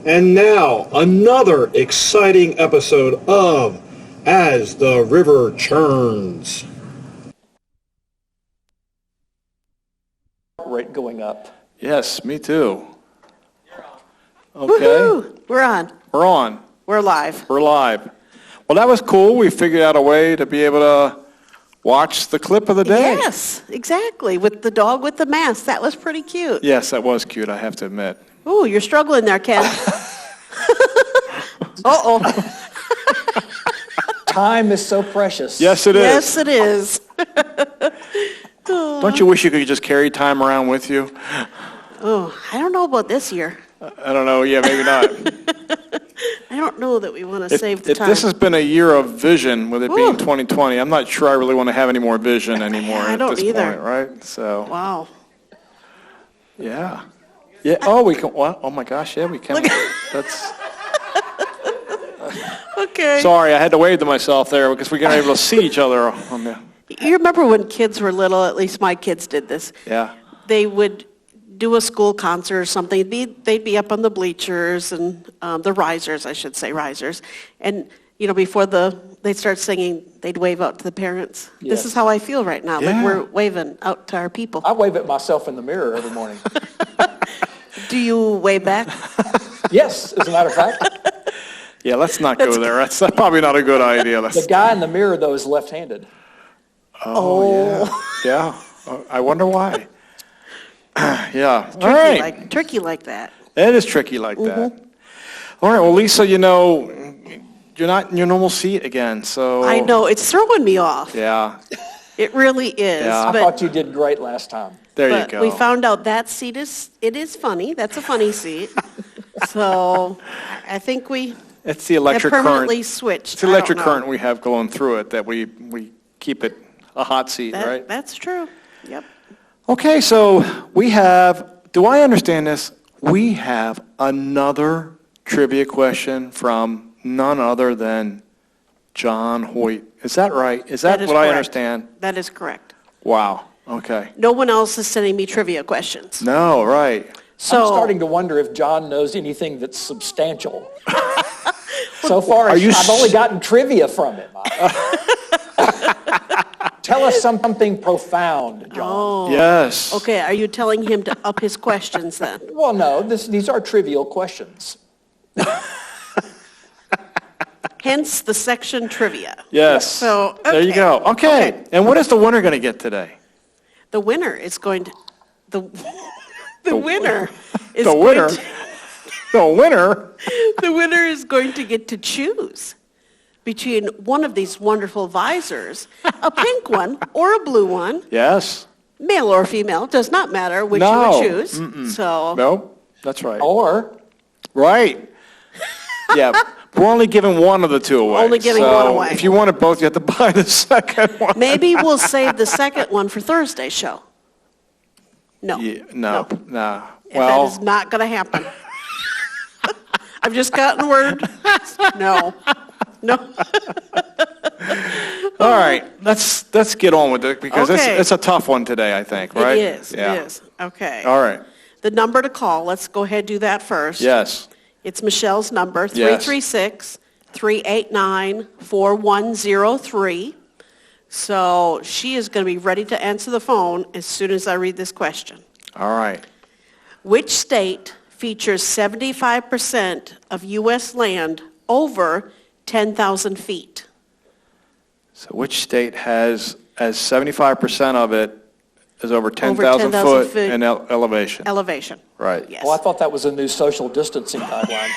And now, another exciting episode of As the River Churns. Rate going up. Yes, me too. Okay. Woohoo! We're on. We're on. We're live. We're live. Well, that was cool. We figured out a way to be able to watch the clip of the day. Yes, exactly. With the dog with the mask. That was pretty cute. Yes, that was cute, I have to admit. Ooh, you're struggling there, Ken. Uh-oh. Time is so precious. Yes, it is. Yes, it is. Don't you wish you could just carry time around with you? Oh, I don't know about this year. I don't know. Yeah, maybe not. I don't know that we want to save the If time. this has been a year of vision, with it being Ooh. 2020, I'm not sure I really want to have any more vision anymore I at don't this either. point, right? So, Wow. yeah. Yeah. Oh, we can. What? Oh my gosh. Yeah, we can. That's. Okay. Sorry, I had to wave to myself there because we weren't able to see each other on the. You remember when kids were little, at least my kids did this. Yeah. They would do a school concert or something. They'd be up on the bleachers and the risers, I should say, risers. And, before they'd start singing, they'd wave out to the parents. Yes. This is how I feel right now, Yeah. like we're waving out to our people. I wave at myself in the mirror every morning. Do you wave back? Yes, as a matter of fact. Yeah, let's not go there. That's probably not a good idea. The guy in the mirror, though, is left-handed. Yeah. I wonder why. Yeah. All Tricky, right. tricky like that. It is tricky like that. All right. Well, Lisa, you're not in your normal seat again, so. I know, it's throwing me off. Yeah. It really is. Yeah. I thought you did great last time. There you But go. we found out that seat is funny. That's a funny seat. So I think we It's the have electric permanently current. switched. It's the I don't electric know. current we have going through it that we keep it a hot seat, right? That's true. Yep. Okay, so we have, do I understand this? We have another trivia question from none other than John Hoyt. Is that right? Is that That is what I correct. understand? That is correct. Wow, okay. No one else is sending me trivia questions. No, right. So I'm starting to wonder if John knows anything that's substantial. So far, Are you I've only gotten trivia from him. Tell us something profound, John. Yes. Okay, are you telling him to up his questions then? Well, no, these are trivial questions. Hence the section trivia. Yes. So, There you okay. go. Okay, and what is the winner going to get today? The winner is going to the winner is The going winner? to- The winner? the winner is going to get to choose between one of these wonderful visors, a pink one or a blue one, Yes. male or female, does not matter which you No. would choose. So No, that's right. Or Right. Yeah, we're only giving one of the two away. Only giving So one away. If you want it both, you have to buy the second one. maybe we'll save the second one for Thursday's show. No. Yeah, no. That Well, is not going to happen. I've just gotten word. No. No. all right. Let's get on with it because Okay. it's a tough one today, I think, right? It is. Yeah. It is. Okay. All right. The number to call, let's go ahead and do that first. Yes. It's Michelle's number, Yes. 336-389-4103. So she is going to be ready to answer the phone as soon as I read this question. All right. Which state features 75% of U.S. land over 10,000 feet? So which state has, as 75% of it is over 10,000 10,000 foot feet. in elevation? Elevation. Right. Yes. well, I thought that was a new social distancing guideline.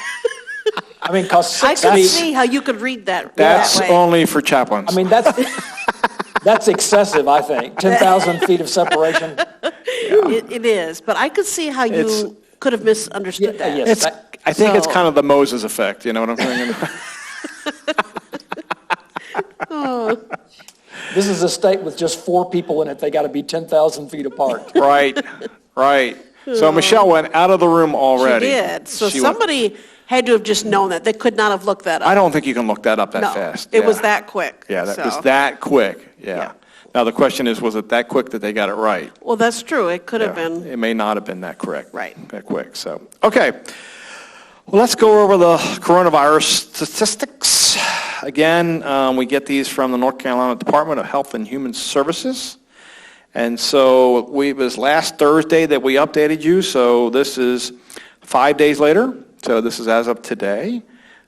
I mean, because I 6 could feet. see how you could read that That's that way. only for chaplains. I mean, that's excessive. I think 10,000 feet of separation. It is, but I could see how It's- you could have misunderstood that. yes. I think it's So- kind of the Moses effect, you know what I'm saying? This is a state with just 4 people in it. They got to be 10,000 feet apart. Right, right. So Michelle went out of the room She already. did. So She went- somebody had to have just known that. They could not have looked that up. I don't think you can look that up that No, fast. it was Yeah. that quick. Yeah, that so. was that quick, yeah. Yeah. Now, the question is, was it that quick that they got it right? Well, that's true. It could have Yeah. been. It may not have been that correct. Right. That quick, so, okay. Well, let's go over the coronavirus statistics. Again, we get these from the North Carolina Department of Health and Human Services. And so it was last Thursday that we updated you, so this is 5 days later. So this is as of today.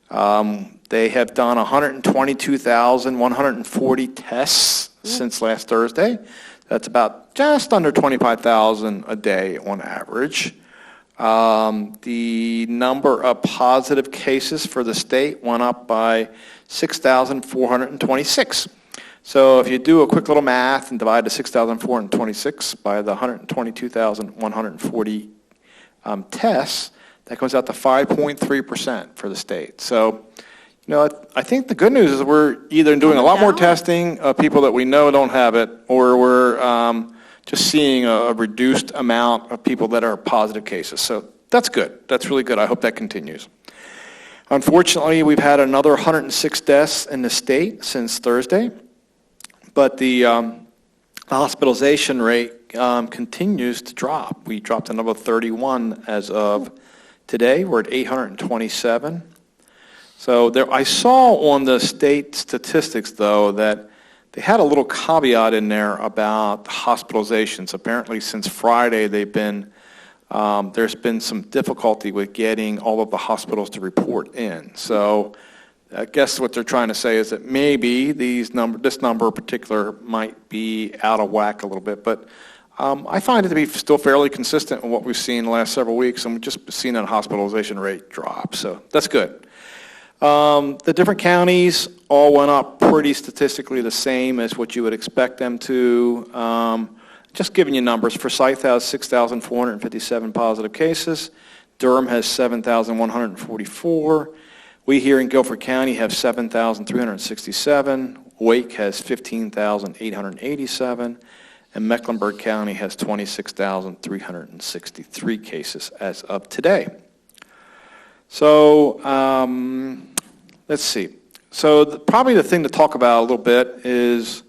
They have done 122,140 tests since last Thursday. That's about just under 25,000 a day on average. The number of positive cases for the state went up by 6,426. So if you do a quick little math and divide the 6,426 by the 122,140 tests, that comes out to 5.3% for the state. So, I think the good news is we're either doing a lot more testing of people that we know don't have it, or we're just seeing a reduced amount of people that are positive cases. So that's good. That's really good. I hope that continues. Unfortunately, we've had another 106 deaths in the state since Thursday, but the hospitalization rate continues to drop. We dropped to number 31 as of today. We're at 827. So I saw on the state statistics, though, that they had a little caveat in there about hospitalizations. Apparently, since Friday, there's been some difficulty with getting all of the hospitals to report in. So I guess what they're trying to say is that maybe this number in particular might be out of whack a little bit. But I find it to be still fairly consistent with what we've seen the last several weeks, and we've just seen that hospitalization rate drop. So that's good. The different counties all went up pretty statistically the same as what you would expect them to. Just giving you numbers, Forsyth has 6,457 positive cases. Durham has 7,144. We here in Guilford County have 7,367. Wake has 15,887. And Mecklenburg County has 26,363 cases as of today. So let's see. So probably the thing to talk about a little bit is,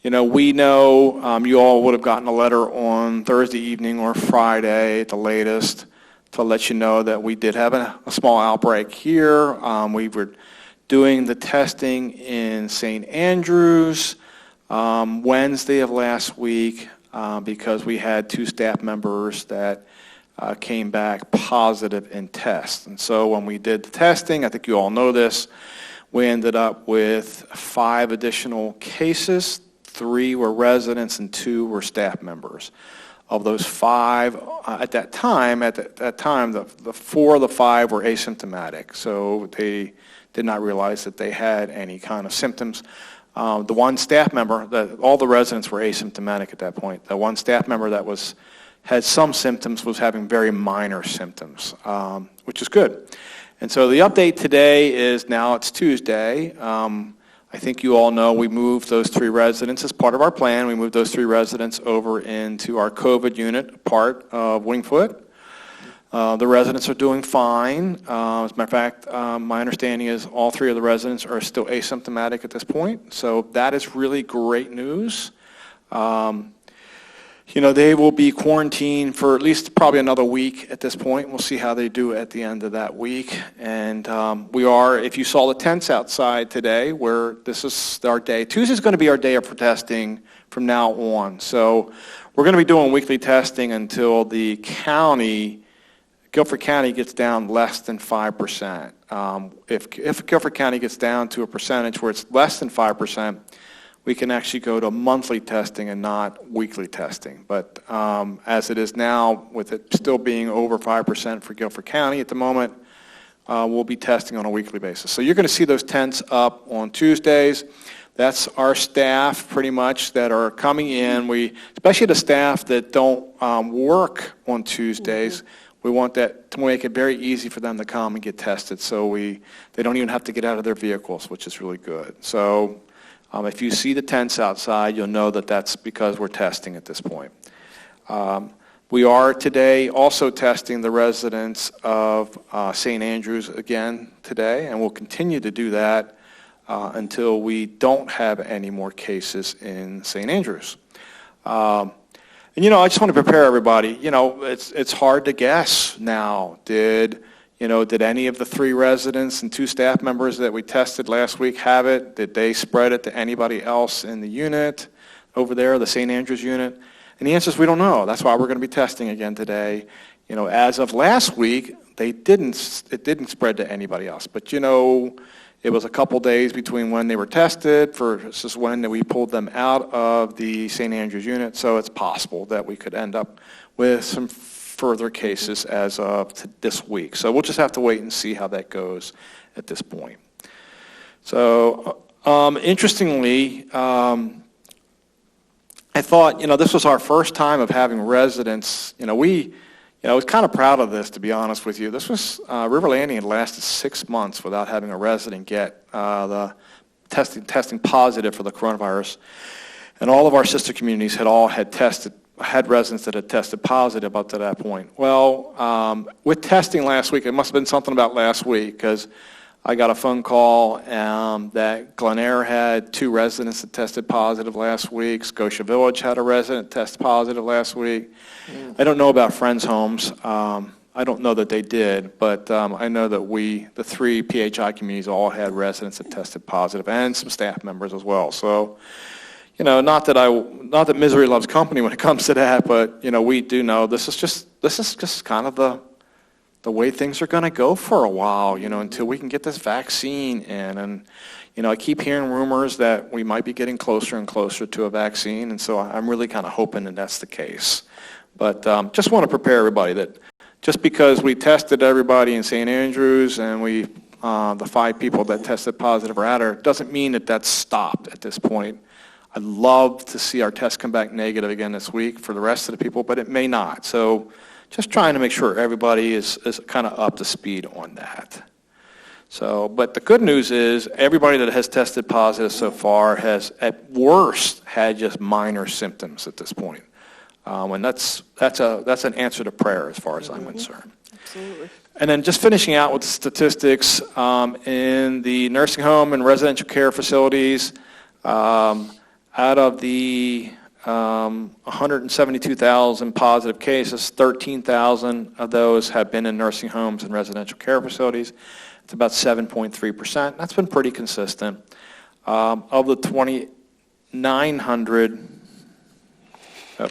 we know you all would have gotten a letter on Thursday evening or Friday at the latest to let you know that we did have a small outbreak here. We were doing the testing in St. Andrews Wednesday of last week because we had 2 staff members that came back positive in tests. And so when we did the testing, I think you all know this, we ended up with 5 additional cases. 3 were residents and 2 were staff members. Of those 5, at that time, the 4 of the 5 were asymptomatic. So they did not realize that they had any kind of symptoms. The one staff member, all the residents were asymptomatic at that point. The one staff member that had some symptoms was having very minor symptoms, which is good. And so the update today is now it's Tuesday. I think you all know we moved those 3 residents as part of our plan. We moved those 3 residents over into our COVID unit, part of Wingfoot. The residents are doing fine. As a matter of fact, my understanding is all 3 of the residents are still asymptomatic at this point. So that is really great news. They will be quarantined for at least probably another week at this point. We'll see how they do at the end of that week. And if you saw the tents outside today, where this is our day. Tuesday's going to be our day of testing from now on. So we're going to be doing weekly testing until the Guilford County gets down less than 5%. If Guilford County gets down to a percentage where it's less than 5%, we can actually go to monthly testing and not weekly testing. But as it is now, with it still being over 5% for Guilford County at the moment, we'll be testing on a weekly basis. So you're going to see those tents up on Tuesdays. That's our staff pretty much that are coming in. Especially the staff that don't work on Tuesdays, we want that to make it very easy for them to come and get tested. So they don't even have to get out of their vehicles, which is really good. So if you see the tents outside, you'll know that that's because we're testing at this point. We are today also testing the residents of St. Andrews again today, and we'll continue to do that until we don't have any more cases in St. Andrews. I just want to prepare everybody. It's hard to guess now. Did Did any of the 3 residents and 2 staff members that we tested last week have it? Did they spread it to anybody else in the unit over there, the St. Andrews unit? And the answer is we don't know. That's why we're going to be testing again today. As of last week, it didn't spread to anybody else. But, it was a couple days between when they were tested versus when we pulled them out of the St. Andrews unit. So it's possible that we could end up with some further cases as of this week. So we'll just have to wait and see how that goes at this point. So interestingly, I thought, this was our first time of having residents. I was kind of proud of this, to be honest with you. This was, River Landing had lasted 6 months without having a resident get the testing positive for the coronavirus. And all of our sister communities had residents that had tested positive up to that point. Well, with testing last week, it must have been something about last week, because I got a phone call that Glen Eyre had 2 residents that tested positive last week. Scotia Village had a resident test positive last week. I don't know about Friends Homes. I don't know that they did, but I know that the 3 PHI communities all had residents that tested positive, and some staff members as well. So, not that misery loves company when it comes to that, but we do know this is just kind of the way things are going to go for a while, until we can get this vaccine in. And, I keep hearing rumors that we might be getting closer and closer to a vaccine, and so I'm really kind of hoping that that's the case. But just want to prepare everybody that just because we tested everybody in St. Andrews and the 5 people that tested positive are out there, doesn't mean that that's stopped at this point. I'd love to see our test come back negative again this week for the rest of the people, but it may not. So just trying to make sure everybody is kind of up to speed on that. So, but the good news is everybody that has tested positive so far has, at worst, had just minor symptoms at this point. And that's an answer to prayer as far as I'm concerned. Absolutely. And then just finishing out with the statistics, in the nursing home and residential care facilities, out of the 172,000 positive cases, 13,000 of those have been in nursing homes and residential care facilities. It's about 7.3%. That's been pretty consistent. Of the 2,900,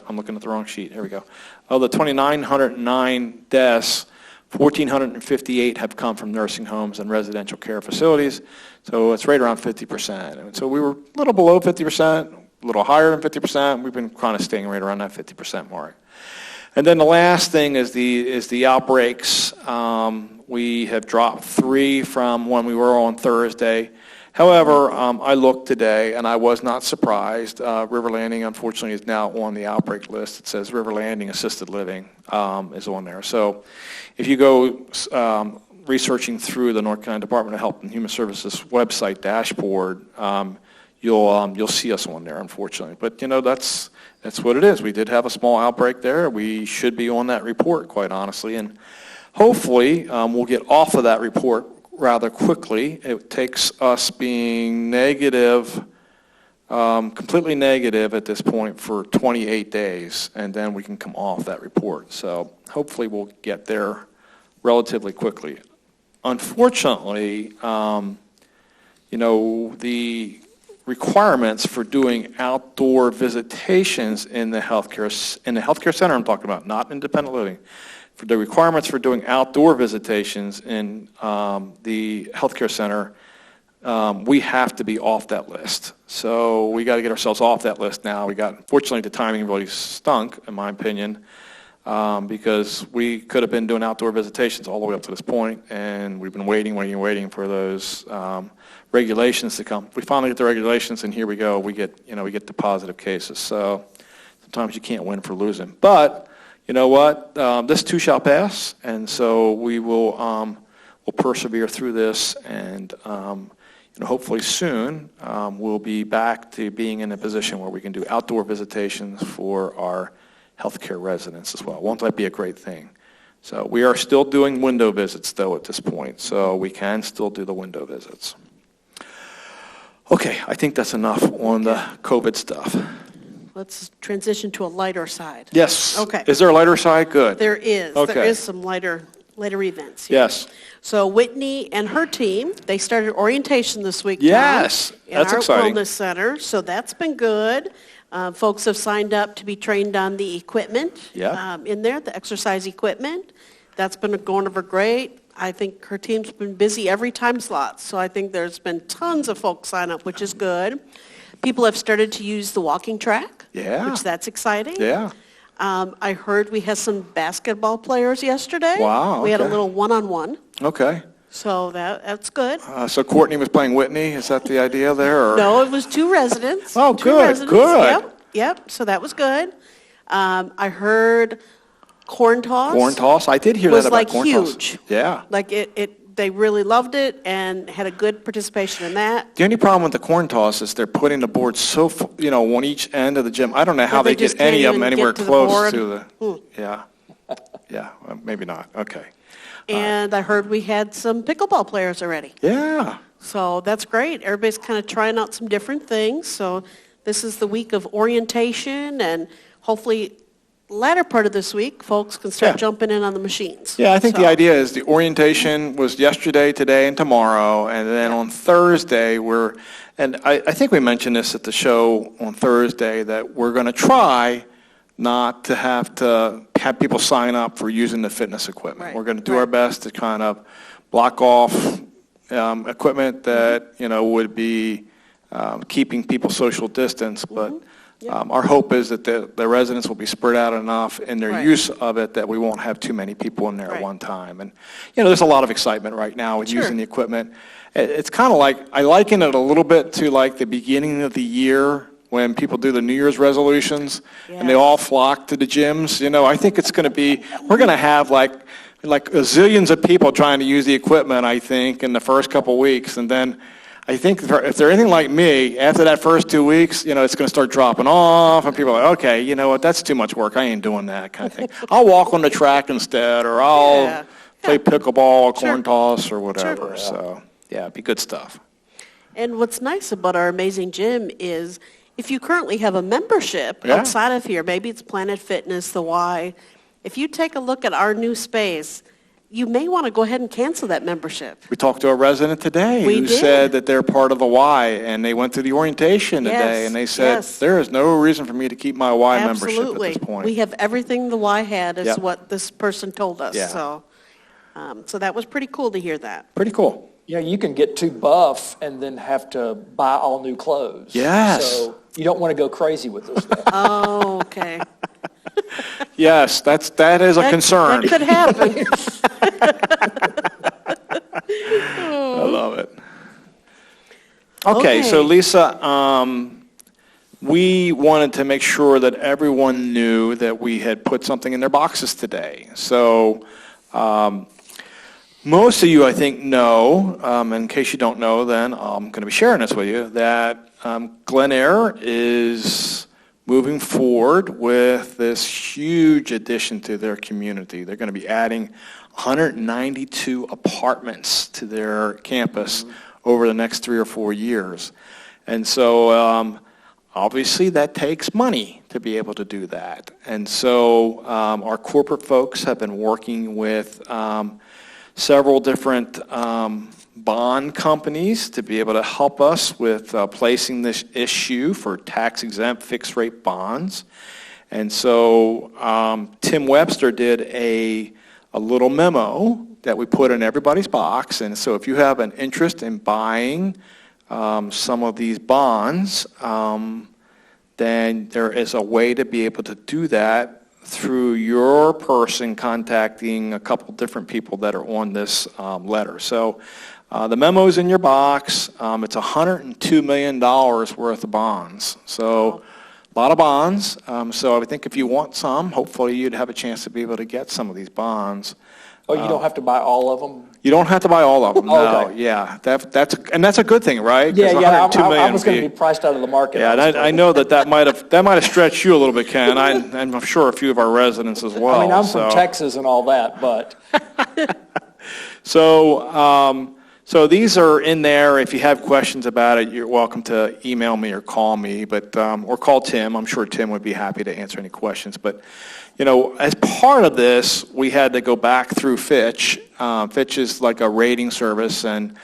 I'm looking at the wrong sheet. Here we go. Of the 2,909 deaths, 1,458 have come from nursing homes and residential care facilities. So it's right around 50%. And so we were a little below 50%, a little higher than 50%. We've been kind of staying right around that 50% mark. And then the last thing is the outbreaks. We have dropped 3 from when we were on Thursday. However, I looked today and I was not surprised. River Landing, unfortunately, is now on the outbreak list. It says River Landing Assisted Living is on there. So if you go researching through the North Carolina Department of Health and Human Services website dashboard, you'll see us on there, unfortunately. But that's what it is. We did have a small outbreak there. We should be on that report, quite honestly, and hopefully we'll get off of that report rather quickly. It takes us being negative, completely negative at this point for 28 days, and then we can come off that report. So hopefully we'll get there relatively quickly. Unfortunately, the requirements for doing outdoor visitations in the healthcare center I'm talking about, not independent living. For the requirements for doing outdoor visitations in the healthcare center, we have to be off that list. So we got to get ourselves off that list now. Unfortunately, the timing really stunk, in my opinion, because we could have been doing outdoor visitations all the way up to this point, and we've been waiting for those regulations to come. We finally get the regulations, and here we go. We get the positive cases. So sometimes you can't win for losing, but you know what? This too shall pass, and so we will we'll persevere through this, and hopefully soon we'll be back to being in a position where we can do outdoor visitations for our healthcare residents as well. Won't that be a great thing? So we are still doing window visits, though, at this point, so we can still do the window visits. Okay, I think that's enough on the COVID stuff. Let's transition to a lighter side. Yes. Okay. Is there a lighter side? Good. There is. Okay. There is some lighter later events. Yeah. Yes. So Whitney and her team, they started orientation this week. Tom, Yes, that's in our exciting. wellness center. So that's been good. Folks have signed up to be trained on the equipment in there, the exercise equipment. That's been going over great. I think her team's been busy every time slot. So I think there's been tons of folks sign up, which is good. People have started to use the walking track, which that's exciting. Yeah. I heard we had some basketball players yesterday. Wow, We had a okay. little one-on-one, Okay. so that's good. So Courtney was playing Whitney. Is that the idea there? Or? No, it was two residents. Oh, Two good, residents. good. Yep, so that was good. I heard corn toss. Corn toss. I did hear was that about like corn huge. toss. Yeah. Like they really loved it and had a good participation in that. The only problem with the corn toss is they're putting the board so, on each end of the gym. I don't know how they they just get any can't of them even anywhere get to the close board. to the. Yeah. Yeah. Maybe not. Okay. And I heard we had some pickleball players already. Yeah. So that's great. Everybody's kind of trying out some different things. So this is the week of orientation, and hopefully latter part of this week, folks can start jumping in on the machines. Yeah, I think the idea is the orientation was yesterday, today, and tomorrow, and then on Thursday and I think we mentioned this at the show on Thursday, that we're going to try not to have people sign up for using the fitness equipment. Right. We're going to do our best to kind of block off equipment that, would be keeping people social distance, but our hope is that the residents will be spread out enough in their use of it that we won't have too many people in there at one time. And, there's a lot of excitement right now with using the equipment. It's kind of like, I liken it a little bit to like the beginning of the year when people do the New Year's resolutions and they all flock to the gyms. I think it's going to be, we're going to have like zillions of people trying to use the equipment, I think, in the first couple weeks. And then I think if they're anything like me, after that first 2 weeks, it's going to start dropping off, and people are like, okay, you know what, that's too much work. I ain't doing that kind of thing. I'll walk on the track instead, or I'll play pickleball, corn toss, or whatever. So, it'd be good stuff. And what's nice about our amazing gym is if you currently have a membership outside of here, maybe it's Planet Fitness, the Y, if you take a look at our new space, you may want to go ahead and cancel that membership. We talked to a resident today who said that they're part of the Y, and they went through the orientation today, and they said, there is no reason for me to keep my Y membership at this point. We have everything the Y had is what this person told us. So that was pretty cool to hear that. Pretty cool. You can get too buff and then have to buy all new clothes. Yes. So you don't want to go crazy with this stuff. Oh, okay. Yes, that is a concern. That could happen. I love it. Okay, so Lisa, we wanted to make sure that everyone knew that we had put something in their boxes today. So most of you, I think, know, in case you don't know, then I'm going to be sharing this with you, that Glen Eyre is moving forward with this huge addition to their community. They're going to be adding 192 apartments to their campus over the next 3 or 4 years. And so obviously that takes money to be able to do that. And so our corporate folks have been working with several different bond companies to be able to help us with placing this issue for tax-exempt fixed-rate bonds. And so Tim Webster did a little memo that we put in everybody's box. And so if you have an interest in buying some of these bonds, then there is a way to be able to do that through your person contacting a couple different people that are on this letter. So the memo's in your box. It's $102 million worth of bonds. So a lot of bonds. So I think if you want some, hopefully you'd have a chance to be able to get some of these bonds. Oh, you don't have to buy all of them? You don't have to buy all of them. No, okay. Yeah, that's a good thing, right? Yeah, I was would going to be priced out of the market. Yeah, and I know that might have stretched you a little bit, Ken. And I'm sure a few of our residents as well. I mean, I'm from Texas and all that, but. So these are in there. If you have questions about it, you're welcome to email me or call me, or call Tim. I'm sure Tim would be happy to answer any questions. But as part of this, we had to go back through Fitch. Fitch is like a rating service, and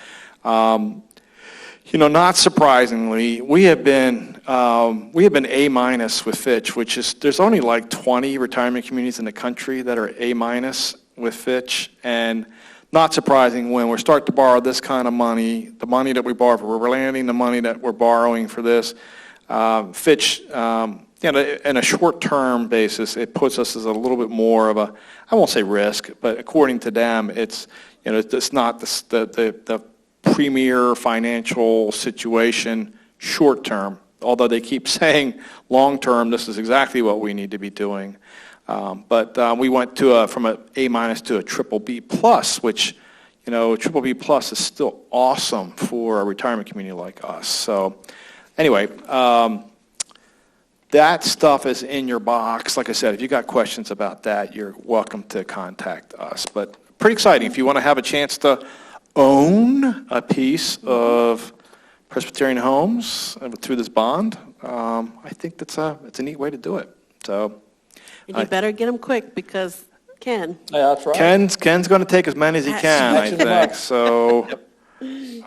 not surprisingly, we have been A minus with Fitch, which is there's only like 20 retirement communities in the country that are A minus with Fitch, and not surprising when we start to borrow this kind of money, the money that we borrow for River Landing, the money that we're borrowing for this, Fitch. In a short-term basis, it puts us as a little bit more of a, I won't say risk, but according to them, it's not the premier financial situation short-term, although they keep saying long-term, this is exactly what we need to be doing. But we went from an A minus to a triple B plus, which, triple B plus is still awesome for a retirement community like us. So anyway, that stuff is in your box. Like I said, if you got questions about that, you're welcome to contact us. But pretty exciting. If you want to have a chance to own a piece of Presbyterian Homes through this bond, I think it's a neat way to do it. So, And you better get them quick because Ken. Yeah, that's right. Ken's going to take as many as he can, I That's think. right. So,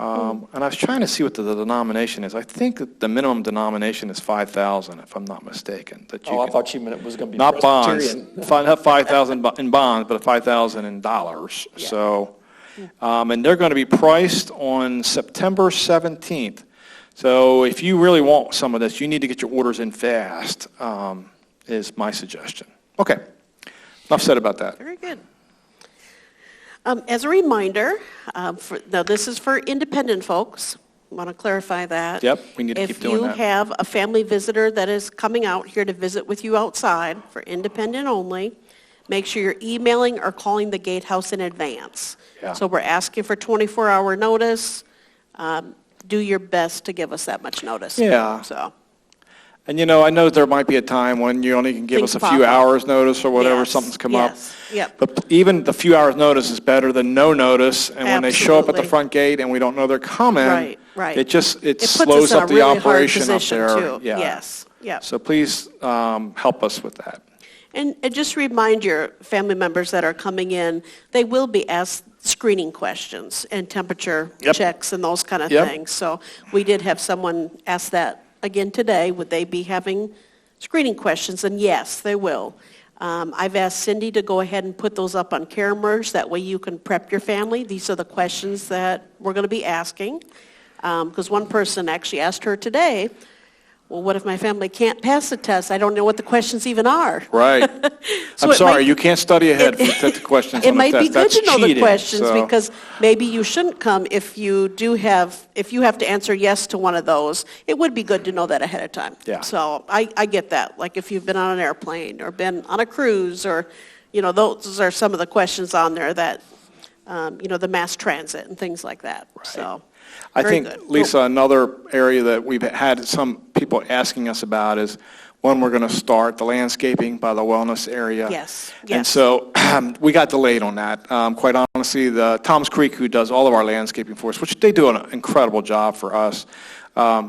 and I was trying to see what the denomination is. I think that the minimum denomination is 5,000, if I'm not mistaken. That you I can- thought you meant it was going to be Not bonds, Presbyterian. not 5,000 in bonds, but 5,000 in dollars. Yeah. So, and they're going to be priced on September 17th. So if you really want some of this, you need to get your orders in fast, is my suggestion. Okay, enough said about that. Very good. As a reminder, now this is for independent folks. I want to clarify that. Yep, we need to keep doing that. If you have a family visitor that is coming out here to visit with you outside for independent only, make sure you're emailing or calling the gatehouse in advance. Yeah. So we're asking for 24-hour notice. Do your best to give us that much notice. Yeah. So. And I know there might be a time when you only can give Things us a pop few up. hours notice or whatever, Yes, something's come yes, up. yep. But even the few hours notice is better than no notice. And when they show up at the Absolutely. front gate and we don't know they're coming, Right, right. it It slows puts us in up a the really hard operation up position there. too. Yeah. Yes, yep. So please help us with that. And just remind your family members that are coming in, they will be asked screening questions and temperature Yep. checks and those kind of Yep. things. So we did have someone ask that again today. Would they be having screening questions? And yes, they will. I've asked Cindy to go ahead and put those up on cameras. That way you can prep your family. These are the questions that we're going to be asking. Because one person actually asked her today, well, what if my family can't pass the test? I don't know what the questions even are. Right. So I'm it sorry, might- you can't study ahead for the questions It on the might test. be good That's to know the cheating, questions so- because maybe you shouldn't come if you have to answer yes to one of those. It would be good to know that ahead of time. Yeah. So I get that. Like if you've been on an airplane or been on a cruise or, those are some of the questions on there that, the mass transit and things like that. So. I very think, good. Lisa, another area that we've had some people asking us about is when we're going to start the landscaping by the wellness area. Yes, And yes. so we got delayed on that. Quite honestly, the Tom's Creek, who does all of our landscaping for us, which they do an incredible job for us,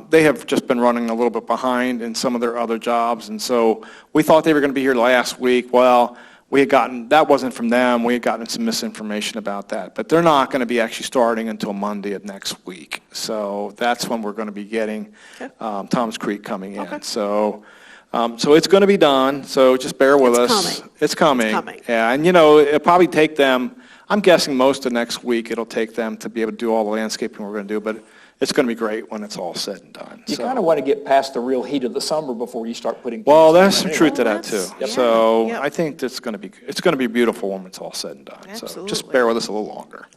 they have just been running a little bit behind in some of their other jobs. And so we thought they were going to be here last week. Well, that wasn't from them. We had gotten some misinformation about that. But they're not going to be actually starting until Monday of next week. So that's when we're going to be getting Tom's Creek coming in. Okay. So it's going to be done. So just bear with It's us. coming. It's coming. It's coming. Yeah, and it'll probably take them, I'm guessing most of next week it'll take them to be able to do all the landscaping we're going to do. But it's going to be great when it's all said and done. You So- kind of want to get past the real heat of the summer before you start putting. Well, things there's in some anyway. truth to that Well, too. that's- yeah, So yep. I think it's going to be beautiful when it's all said and done. So just Absolutely. bear with us a little longer.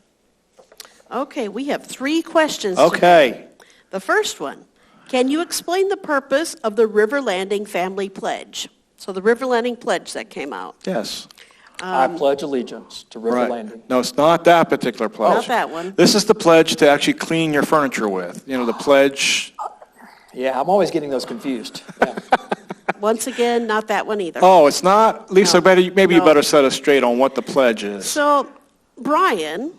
Okay, we have 3 questions. Okay. today. The first one, can you explain the purpose of the River Landing Family Pledge? So the River Landing Pledge that came out. Yes. I pledge allegiance to River Right. Landing. No, it's not that particular pledge. Not that one. This is the pledge to actually clean your furniture with. The pledge. Yeah, I'm always getting those confused. Yeah. Once again, not that one either. Oh, it's not? Lisa, No. maybe you No. better set us straight on what the pledge is. So Brian,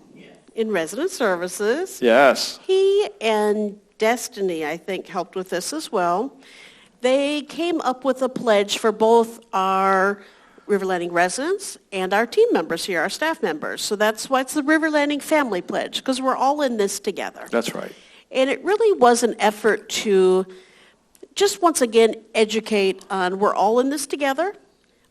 in Resident Services, Yes. he and Destiny, I think, helped with this as well. They came up with a pledge for both our River Landing residents and our team members here, our staff members. So that's why it's the River Landing Family Pledge, because we're all in this together. That's right. And it really was an effort to just once again educate on we're all in this together,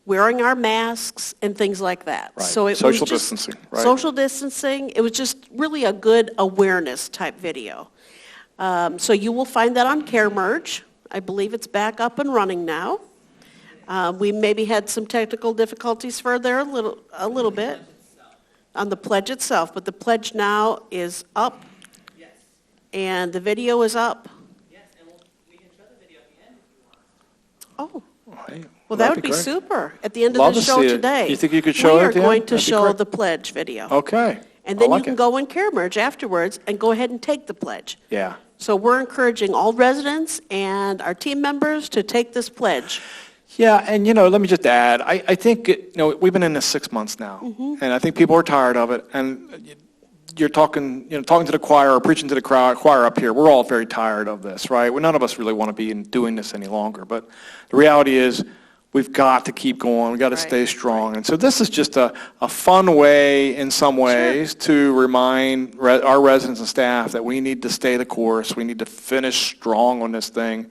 wearing our masks and things like that. Right. So it Social was just distancing, right. Social distancing. It was just really a good awareness type video. So you will find that on CareMerge. I believe it's back up and running now. We maybe had some technical difficulties for there a little bit on the pledge itself, but the pledge now is up. Yes. And the video is up. Yes, and we can show the video at the end if you want. Oh, Hey, well, that'd that would be great. super. At the end Love of the to show see it. today. You think you could show it at the We are end? going to That'd be show great. the pledge video. Okay. And I then like you can it. go in CareMerge afterwards and go ahead and take the pledge. Yeah. So we're encouraging all residents and our team members to take this pledge. Yeah, and let me just add, I think, we've been in this 6 months now, Mm-hmm. and I think people are tired of it, and you're talking to the choir or preaching to the choir up here, we're all very tired of this, right? Well, none of us really want to be doing this any longer, but the reality is we've got to keep going, we've got to Right, stay strong, and so this is just a fun way, in some ways, to remind our residents and staff that we need to stay the course, we need to finish strong on this thing.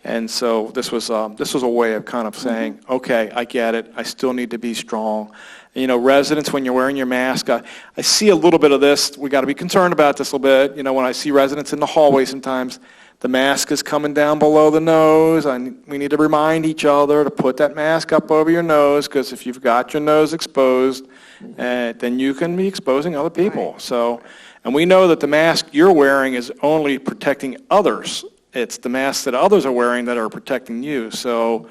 And so this was a way of kind of saying, okay, I get it. I still need to be strong. And, residents, when you're wearing your mask, I see a little bit of this. We got to be concerned about this a little bit. When I see residents in the hallway, sometimes the mask is coming down below the nose. We need to remind each other to put that mask up over your nose, because if you've got your nose exposed, then you can be exposing other people. So, and we know that the mask you're wearing is only protecting others. It's the masks that others are wearing that are protecting you. So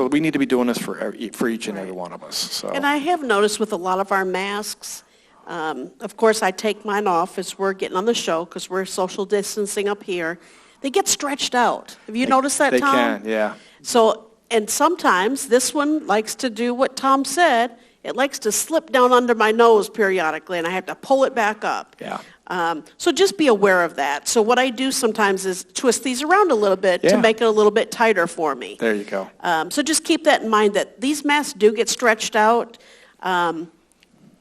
we need to be doing this for each and every one of us. So. And I have noticed with a lot of our masks, of course I take mine off as we're getting on the show because we're social distancing up here. They get stretched out. Have you noticed that, Tom? They can, yeah. So, and sometimes this one likes to do what Tom said. It likes to slip down under my nose periodically, and I have to pull it back up. Yeah. So just be aware of that. So what I do sometimes is twist these around a little bit to Yeah. make it a little bit tighter for me. There you go. So just keep that in mind that these masks do get stretched out.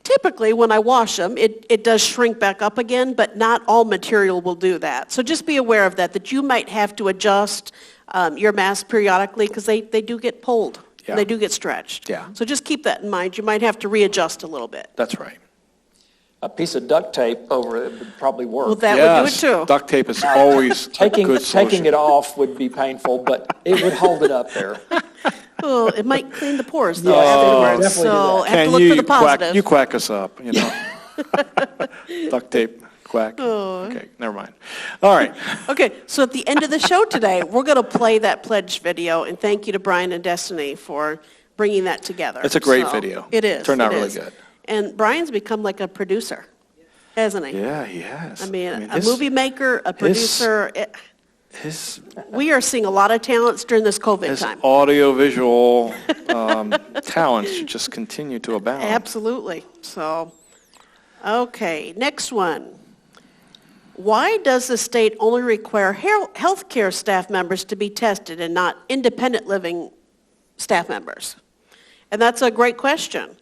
Typically, when I wash them, it does shrink back up again, but not all material will do that. So just be aware of that you might have to adjust your mask periodically because they do get pulled. Yeah. They do get stretched. Yeah. So just keep that in mind. You might have to readjust a little bit. That's right. A piece of duct tape over it would probably work. Well, that would do it too. Duct tape is always a Taking good solution. it off would be painful, but it would hold it up there. Well, it might clean the pores though Yes, afterwards. definitely do So that. have to look for the positive. You quack us up, Duct tape, quack. Oh. Okay, never mind. All right. Okay, so at the end of the show today, we're going to play that pledge video, and thank you to Brian and Destiny for bringing that together. It's a great So, video. It is. Turned out it really is. good. And Brian's become like a producer, hasn't he? Yeah, he has. I mean, a his- movie maker, a producer. His We are seeing a lot of talents during this COVID his time. audio-visual talents should just continue to abound. Absolutely. So, okay, next one. Why does the state only require healthcare staff members to be tested and not independent living staff members? And that's a great question.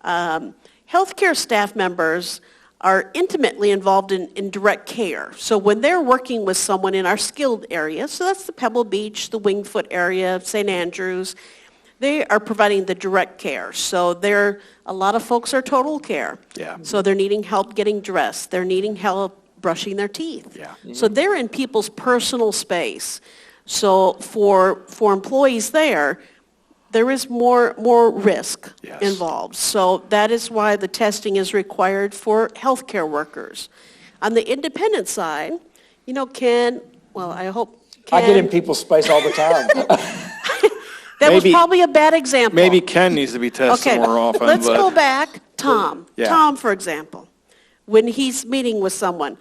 Healthcare staff members are intimately involved in direct care. So when they're working with someone in our skilled area, so that's the Pebble Beach, the Wingfoot area, St. Andrews, they are providing the direct care. So a lot of folks are total care. Yeah. So they're needing help getting dressed. They're needing help brushing their teeth. Yeah. So they're in people's personal space. So for employees there is more risk Yes. involved. So that is why the testing is required for healthcare workers. On the independent side, Ken, well, I hope Ken. I get in people's space all the time. That was Maybe- probably a bad example. Maybe Ken needs to be tested Okay, more often. let's but go back. Tom. Yeah. Tom, for example, when he's meeting with someone,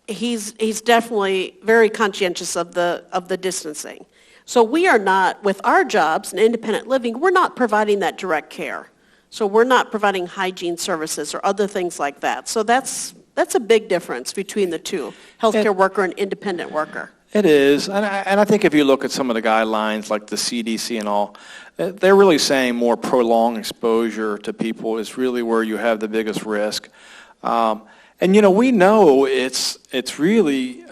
he's definitely very conscientious of the distancing. So we are not, with our jobs in independent living, we're not providing that direct care. So we're not providing hygiene services or other things like that. So that's a big difference between the two, healthcare worker and independent worker. It is, and I think if you look at some of the guidelines, like the CDC and all, they're really saying more prolonged exposure to people is really where you have the biggest risk. And we know it's really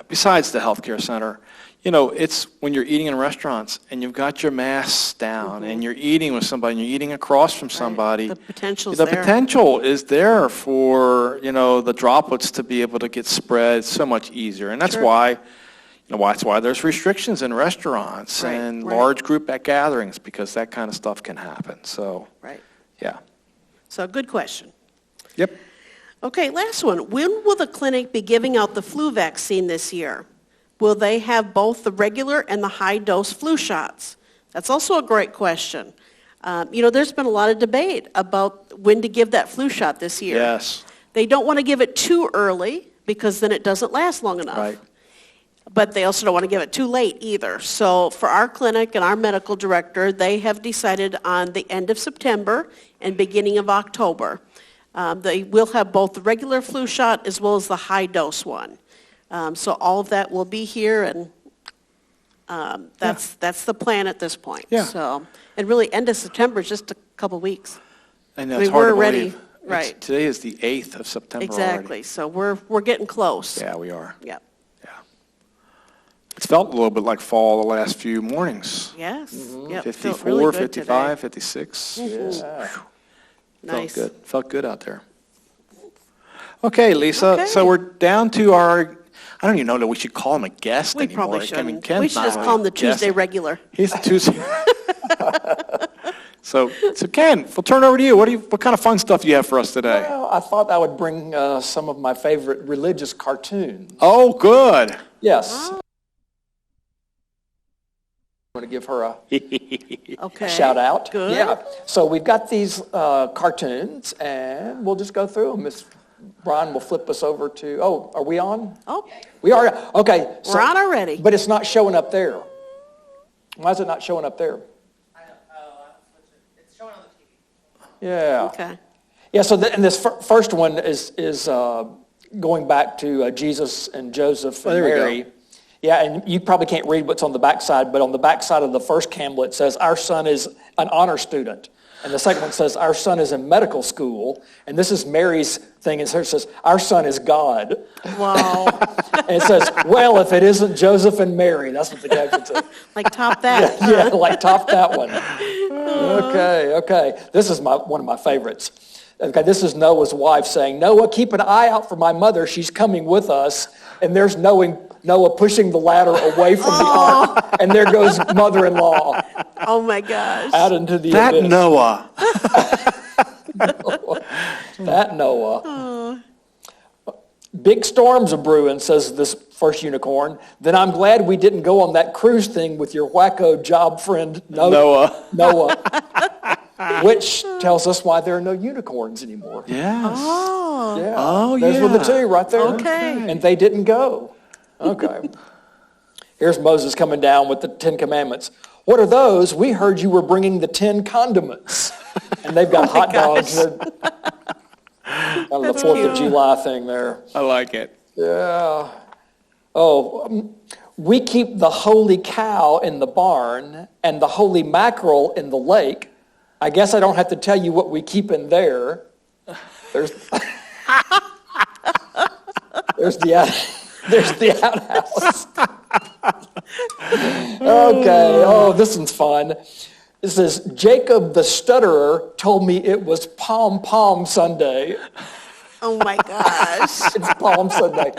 besides the healthcare center. It's when you're eating in restaurants and you've got your masks down and you're eating with somebody and you're eating across from somebody. The potential's The there. potential is there for, the droplets to be able to get spread so much easier. And that's Sure. why, that's why there's restrictions in restaurants Right, and right. large group gatherings, because that kind of stuff can happen. So, Right. yeah. So good question. Yep. Okay, last one. When will the clinic be giving out the flu vaccine this year? Will they have both the regular and the high-dose flu shots? That's also a great question. There's been a lot of debate about when to give that flu shot this year. Yes. They don't want to give it too early because then it doesn't last long enough. Right. But they also don't want to give it too late either. So for our clinic and our medical director, they have decided on the end of September and beginning of October. They will have both the regular flu shot as well as the high-dose one. So all of that will be here, and that's the plan at this point. Yeah. So, and really, end of September is just a couple weeks. And I that's mean, hard we're to ready, believe. right. Today is the 8th of September Exactly. already. So we're getting close. Yeah, we are. Yep. Yeah. It's felt a little bit like fall the last few mornings. Yes. Yep. Felt 54, really good 55, today. 56. Nice. Felt good. Felt good out there. Okay, Lisa. Okay. So we're down to our. I don't even know that we should call him a guest We anymore. probably shouldn't. Ken's We should not just really call him the a guest. Tuesday regular. He's the Tuesday. So Ken, we'll turn it over to you. What kind of fun stuff do you have for us today? Well, I thought I would bring some of my favorite religious cartoons. Oh, good. Yes. I'm going to give her a Okay. shout out. Good. Yeah. So we've got these cartoons, and we'll just go through them. Miss Brian will flip us over to. Oh, are we on? Oh, We are. Okay. we're on already. But it's not showing up there. Why is it not showing up there? I don't, it's showing on the TV. Yeah. Okay. Yeah. So and this first one is going back to Jesus and Joseph and there we go. Mary. Yeah, and you probably can't read what's on the backside, but on the backside of the first camlet says, "Our son is an honor student." And the second one says, "Our son is in medical school." And this is Mary's thing. And it says, "Our son is God." Wow. And it says, "Well, if it isn't Joseph and Mary," that's what the caption says. Like top that. Yeah, like top that one. Okay. This is one of my favorites. Okay, this is Noah's wife saying, "Noah, keep an eye out for my mother. She's coming with us." And there's Noah pushing the ladder away from the ark. And there goes mother-in-law Oh my gosh. out into the That abyss. Noah. That Noah. Big storms are brewing, says this first unicorn. Then I'm glad we didn't go on that cruise thing with your wacko job friend Noah. Which tells us why there are no unicorns anymore. Yes. Oh. Yeah. Oh, Those were the yeah. two right there. Okay. And they didn't go. Okay. Here's Moses coming down with the 10 Commandments. What are those? We heard you were bringing the 10 condiments. And they've got hot dogs. On the 4th of July thing there. I like it. Yeah. Oh, we keep the holy cow in the barn and the holy mackerel in the lake. I guess I don't have to tell you what we keep in there. There's the outhouse. Okay. Oh, this one's fun. It says, Jacob the stutterer told me it was Palm Sunday. Oh my gosh. It's Palm Sunday.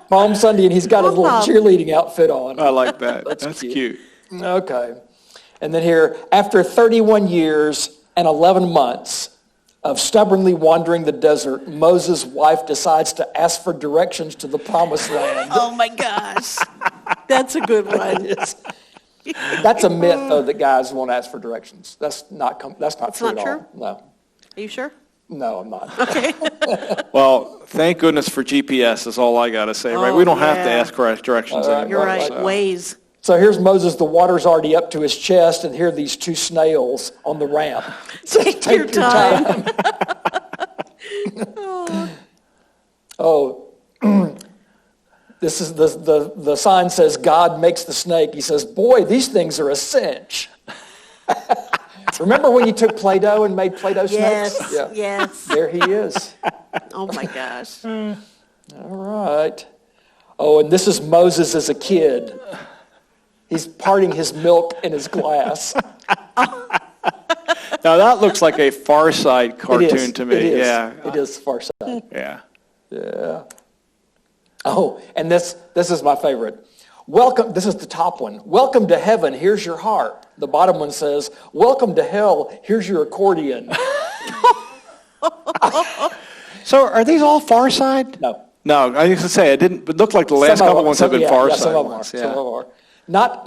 Palm Sunday, and he's got his little Palm. cheerleading outfit on. I like that. That's cute. cute. Okay. And then here, after 31 years and 11 months of stubbornly wandering the desert, Moses' wife decides to ask for directions to the promised land. Oh my gosh. That's a good one. That's a myth, though, that guys won't ask for directions. That's not true not at true? all. No. Are you sure? No, I'm not. Okay. Well, thank goodness for GPS is all I got to say, right? Oh, We don't have to yeah. ask correct directions All right, anymore. You're right. so. Ways. So here's Moses. The water's already up to his chest, and here are these 2 snails on the ramp. Take your time. Oh, This is the sign says God makes the snake. He says, boy, these things are a cinch. Remember when you took Play-Doh and made Play-Doh snakes? Yes, yes. There he is. Oh, my gosh. All right. Oh, and this is Moses as a kid. He's parting his milk in his glass. Now, that looks like a Far Side cartoon to me. It is. Yeah. It is Far Side. Yeah. Yeah. Oh, and this is my favorite. Welcome, this is the top one. Welcome to heaven, here's your heart. The bottom one says, welcome to hell, here's your accordion. So are these all Far Side? No. No, I used to say, it looked like the last couple ones have been Far Side some of them ones. are. Some of them are.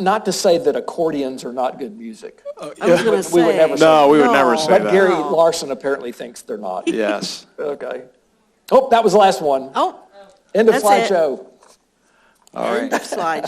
Not to say that accordions are not good music. I was going to say. We would never say No, we would No. never say But that. Gary Larson apparently thinks they're not. Yes. Okay. Oh, that was the last one. Oh, End of that's it. slideshow. All right. slide.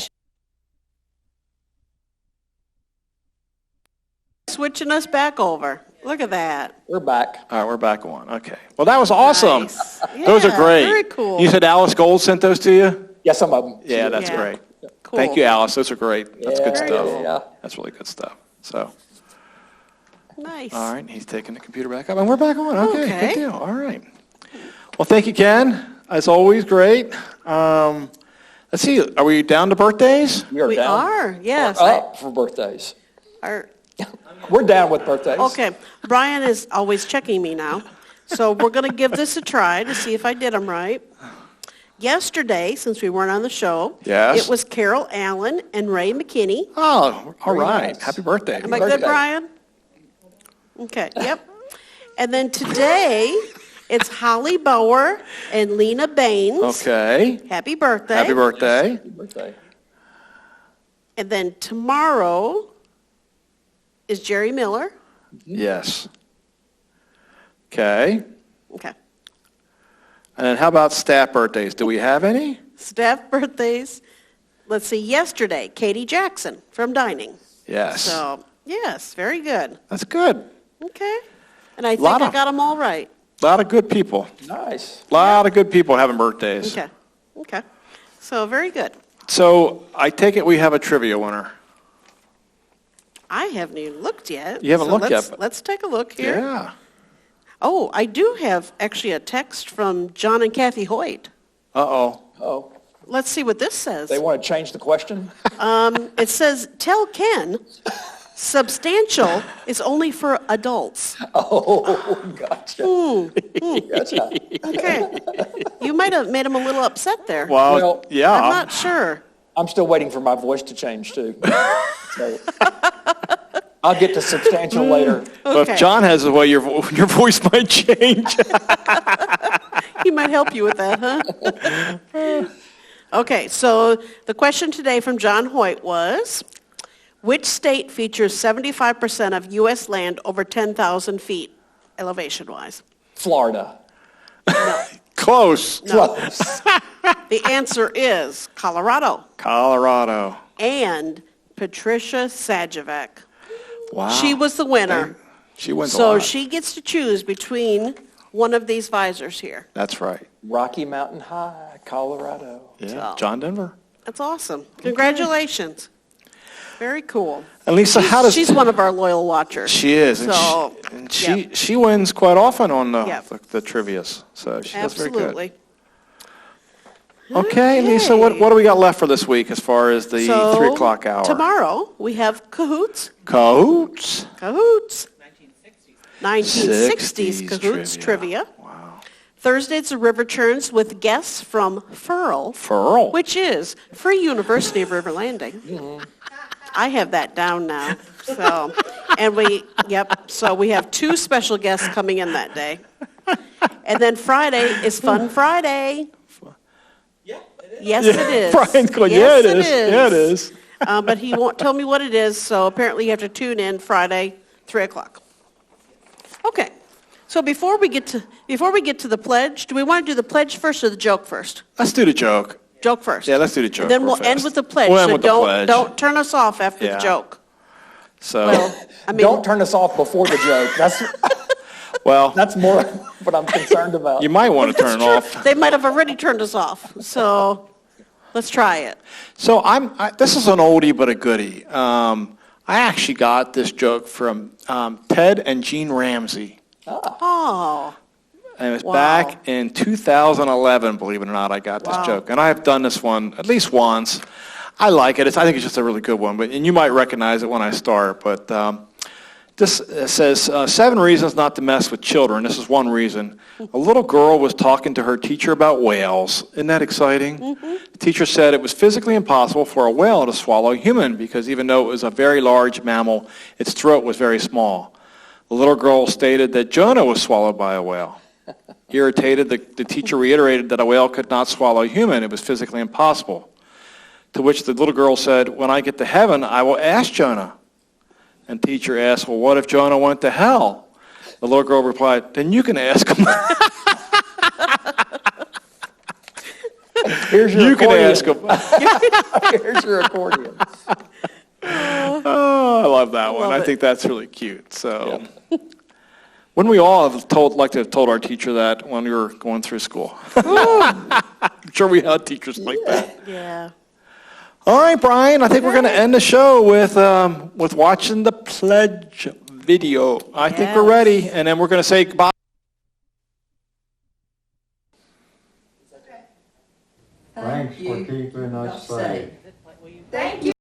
Switching us back over. Look at that. We're back. All right, we're back on. Okay. Well, that was awesome. Nice. Those are Yeah, great. very cool. You said Alice Gold sent those to you? Yeah, some of them. Yeah, that's Yeah. great. Cool. Thank you, Alice. Those are great. That's good Yeah, stuff. yeah. That's really good stuff. So, Nice. all right, he's taking the computer back up, and we're back on. Okay, Okay. good deal. All right. Well, thank you, Ken. As always, great. Let's see. Are we down to birthdays? We are We down. are, yes. We're up for birthdays. Our- We're down with birthdays. Okay, Brian is always checking me now, so we're going to give this a try to see if I did them right. Yesterday, since we weren't on the show, Yes. it was Carol Allen and Ray McKinney. Oh, all Very right. nice. Happy birthday. Am I birthday. good, Brian? Okay, yep. And then today, it's Holly Bauer and Lena Baines. Okay. Happy birthday. Happy birthday. Birthday. And then tomorrow is Jerry Miller. Yes. Okay. Okay. And then how about staff birthdays? Do we have any? Staff birthdays. Let's see, yesterday, Katie Jackson from Dining. Yes. So, yes, very good. That's good. Okay. And I think Lot I of- got them all right. A lot of good people. Nice. A lot of good people having birthdays. Okay. Okay. So, very good. So I take it we have a trivia winner. I haven't even looked yet. You haven't looked yet, let's- but- Let's take a look here. Yeah. Oh, I do have actually a text from John and Kathy Hoyt. Uh-oh. Oh, Let's see what this says. they want to change the question? It says, tell Ken, substantial is only for adults. Oh, gotcha. Gotcha. Okay. You might have made him a little upset there. Well, yeah. I'm not sure. I'm still waiting for my voice to change too. So, I'll get to substantial later. But Okay. if John has a way, your voice might change. He might help you with that, huh? Okay, so the question today from John Hoyt was, which state features 75% of U.S. land over 10,000 feet elevation-wise? Florida. Close. Close. The answer is Colorado Colorado. and Patricia Sajovic. Wow. She was the winner. She wins a So lot. she gets to choose between one of these visors here. That's right. Rocky Mountain High, Colorado. Yeah. So- John Denver. That's awesome. Congratulations. Very cool. And Lisa, how does... She's one of our loyal watchers. She is. And So, she wins quite often on the, Yep. the trivias. So she does very good. absolutely. Okay, Lisa, what do we got left for this week as far as the 3 o'clock hour? Tomorrow, we have Cahoots. Cahoots. 1960s Cahoots trivia. Wow. Thursday, it's the River Churns with guests from Furl, Furl. which is Free University of River Landing. I have that down now. So, so we have 2 special guests coming in that day. And then Friday is Fun Friday. Yeah, it is. Yes, it is. Brian's going, Yes, yeah, it is. Yeah, it is. But he won't tell me what it is, so apparently you have to tune in Friday, 3 o'clock. Okay. So before we get to the pledge, do we want to do the pledge first or the joke first? Let's do the joke. Joke first. Yeah, let's do the joke And then real we'll end fast. with the pledge. We'll end So with the pledge. don't turn us off after Yeah. the joke. So, Well, I mean, Don't turn us off before the joke. That's more what I'm concerned about. you might want to turn it off. they might have already turned us off. So, Let's try it. So this is an oldie but a goodie. I actually got this joke from Ted and Gene Ramsay. Oh, And it was Wow. back in 2011, believe it or not, I got this Wow. joke. And I have done this one at least once. I like it. I think it's just a really good one. And you might recognize it when I start. But this says, 7 reasons not to mess with children. This is one reason. A little girl was talking to her teacher about whales. Isn't that exciting? The teacher said it was physically impossible for a whale to swallow a human because even though it was a very large mammal, its throat was very small. The little girl stated that Jonah was swallowed by a whale. Irritated, the teacher reiterated that a whale could not swallow a human. It was physically impossible. To which the little girl said, when I get to heaven, I will ask Jonah. And teacher asked, well, what if Jonah went to hell? The little girl replied, then you can ask him. Here's your You can accordion. ask him. Here's your accordion. Oh, I love that one. Love I it. think that's really cute. So, wouldn't we all have like to have told our teacher that when we were going through school? I'm sure we had teachers like that. yeah. All right, Brian, I think we're going to end the show with watching the pledge video. I think we're Yes. ready, and then we're going to say goodbye. Thanks for keeping us safe.